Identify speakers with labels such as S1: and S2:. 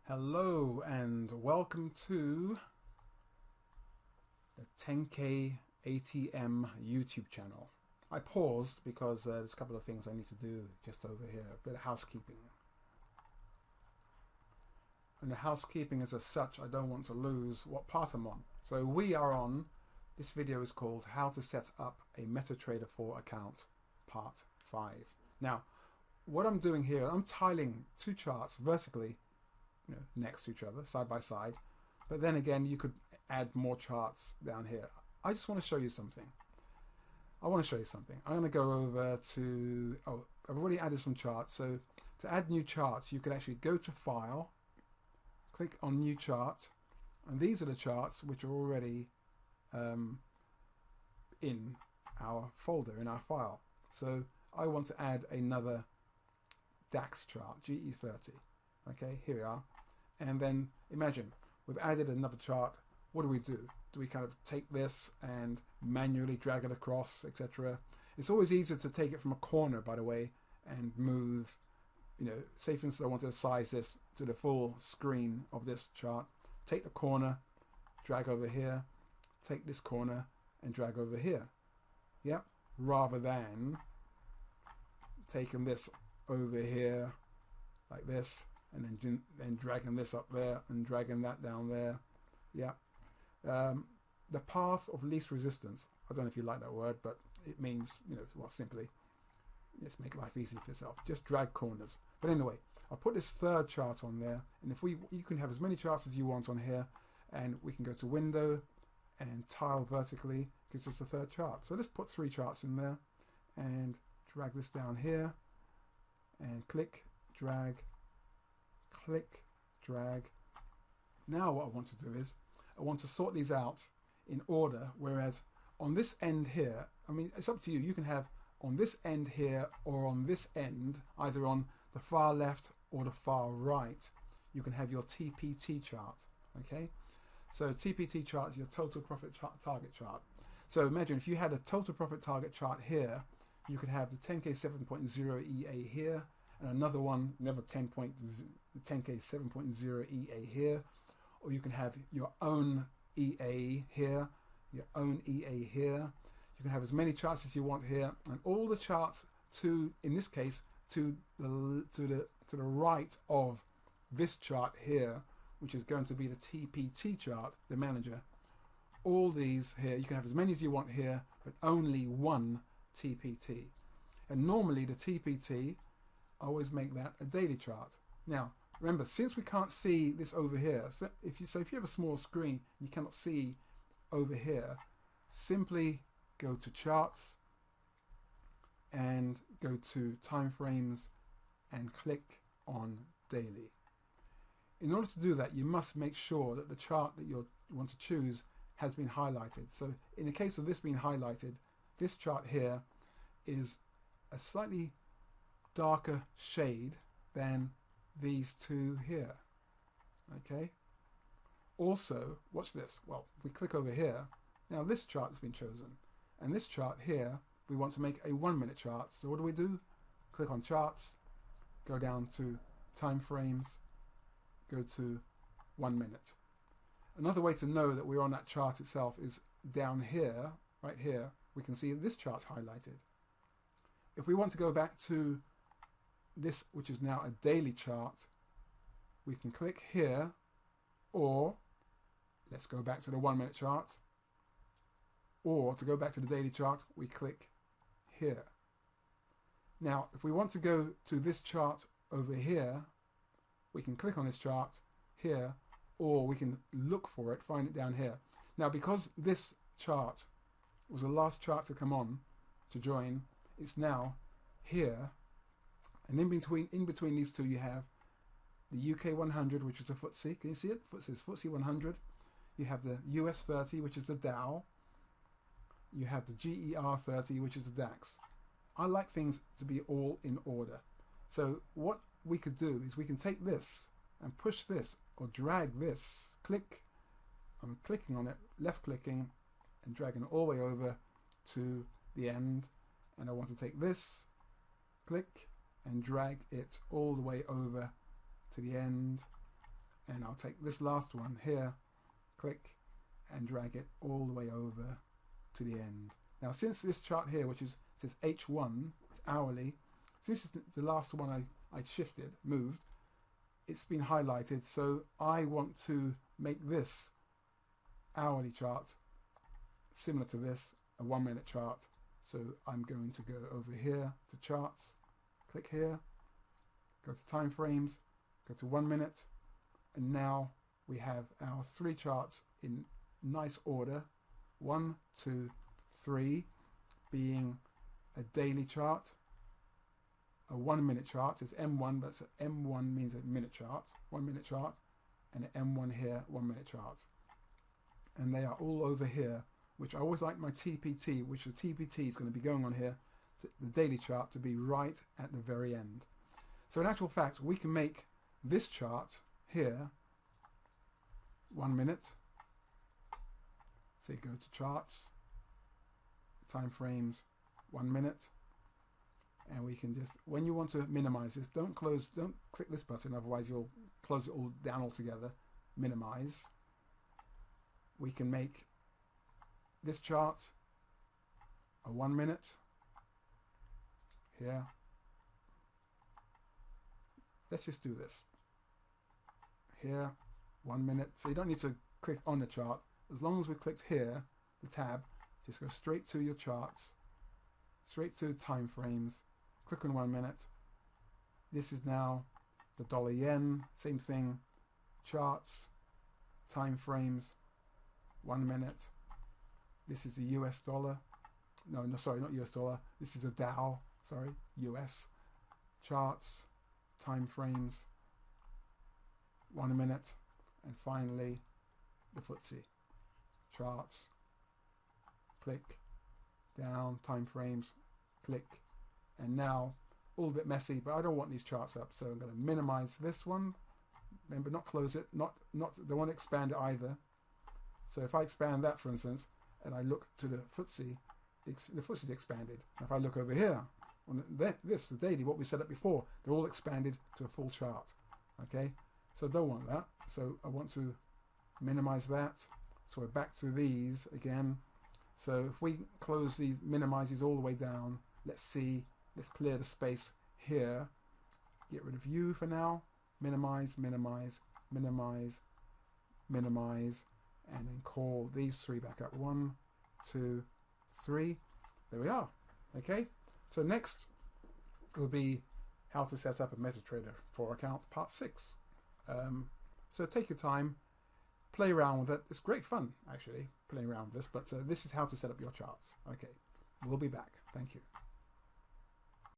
S1: Hello and welcome to the TenKei ATM YouTube channel. I paused because there's a couple of things I need to do just over here, a bit of housekeeping. And the housekeeping is as such, I don't want to lose what part I'm on. So we are on, this video is called How to Set Up a MetaTrader 4 Account Part 5. Now, what I'm doing here, I'm tiling two charts vertically next to each other, side by side. But then again, you could add more charts down here. I just want to show you something. I'm going to go over to, I've already added some charts. So to add new charts, you can actually go to File, click on New Chart, and these are the charts which are already in our folder, in our file. So I want to add another DAX chart, GE30. Okay, here we are. And then imagine we've added another chart. What do? Do we kind of take this and manually drag it across, etc.? It's always easier to take it from a corner, by the way, and move, say for instance I wanted to size this to the full screen of this chart. Take the corner, drag over here, take this corner and drag over here. Yep, rather than taking this over here like this, and then dragging this up there and dragging that down there. Yeah. The path of least resistance. I don't know if you like that word, but it means, simply, let's make life easy for yourself. Just drag corners. But anyway, I'll put this third chart on there, and you can have as many charts as you want on here, and we can go to Window and Tile vertically, gives us the third chart. So let's put 3 charts in there, and drag this down here, and click, drag, click, drag. Now what I want to do is I want to sort these out in order, whereas on this end here, I mean, it's up to you. You can have on this end here or on this end, either on the far left or the far right, you can have your TPT chart. Okay, so TPT chart is your total profit target chart. So imagine if you had a total profit target chart here, you could have the TenKei 7.0 EA here, and another one, another TenKei 7.0 EA here, or you can have your own EA here, your own EA here. You can have as many charts as you want here, and all the charts in this case, to the right of this chart here, which is going to be the TPT chart, the manager. All these here, you can have as many as you want here, but only one TPT. And normally the TPT, always make that a daily chart. Now, remember, since we can't see this over here, so if you have a small screen, you cannot see over here, simply go to Charts and go to Time Frames and click on Daily. In order to do that, you must make sure that the chart that you want to choose has been highlighted. So in the case of this being highlighted, this chart here is a slightly darker shade than these two here. Okay, also watch this. Well, if we click over here, now this chart has been chosen, and this chart here we want to make a 1 minute chart. So what do? Click on Charts, go down to Time Frames, go to 1 minute. Another way to know that we're on that chart itself is down here, right here, we can see this chart's highlighted. If we want to go back to this, which is now a daily chart, we can click here, or let's go back to the 1 minute chart, or to go back to the daily chart, we click here. Now, if we want to go to this chart over here, we can click on this chart here, or we can look for it, find it down here. Now, because this chart was the last chart to come on to join, it's now here. And in between these two, you have the UK 100, which is a FTSE. Can you see it? FTSE 100. You have the US 30, which is the Dow. You have the GER 30, which is the DAX. I like things to be all in order. So what we could do is we can take this and push this or drag this. Click. I'm clicking on it, left clicking, and dragging it all the way over to the end. And I want to take this, click, and drag it all the way over to the end,
S2: and I'll take this last one here, click, and drag it all the way over to the end. Now, since this chart here, which is says H1, it's hourly, since it's the last one I shifted, moved, it's been highlighted, so I want to make this hourly chart similar to this, a 1 minute chart. So I'm going to go over here to charts, click here, go to time frames, go to 1 minute, and now we have our 3 charts in nice order. 1, 2, 3 being a daily chart, a 1 minute chart. It's M1, but M1 means a minute chart, 1 minute chart, and an M1 here, 1 minute chart. And they are all over here, which I always like my TPT, which the TPT is going to be going on here, the daily chart, to be right at the very end. So in actual fact, we can make this chart here 1 minute. So you go to charts, time frames, 1 minute, and we can just, when you want to minimize this, don't click this button, otherwise you'll close it all down altogether. Minimize. We can make this chart a 1 minute here. Let's just do this here, 1 minute. So you don't need to click on the chart. As long as we clicked here, the tab, just go straight to your charts, straight to time frames, click on 1 minute. This is now the dollar yen, same thing, charts, time frames, 1 minute. This is the US dollar. No, sorry, not US dollar. This is a Dow, sorry, US. Charts, time frames, 1 minute. And finally, the FTSE. Charts, click, down, time frames, click. And now, all a bit messy, but I don't want these charts up, so I'm going to minimize this one. Remember, not close it, don't want to expand it either. So if I expand that, for instance, and I look to the FTSE is expanded. If I look over here, on this, the daily, what we set up before, they're all expanded to a full chart. Okay, so I don't want that. So I want to minimize that. So we're back to these again. So if we close these, minimize these all the way down, let's see, let's clear the space here. Get rid of you for now. Minimize, minimize, minimize, minimize, and then call these 3 back up. 1, 2, 3. There we are. Okay, so next will be how to set up a MetaTrader 4 account, part 6. So take your time, play around with it. It's great fun, actually, playing around with this, but this is how to set up your charts. Okay, we'll be back. Thank you.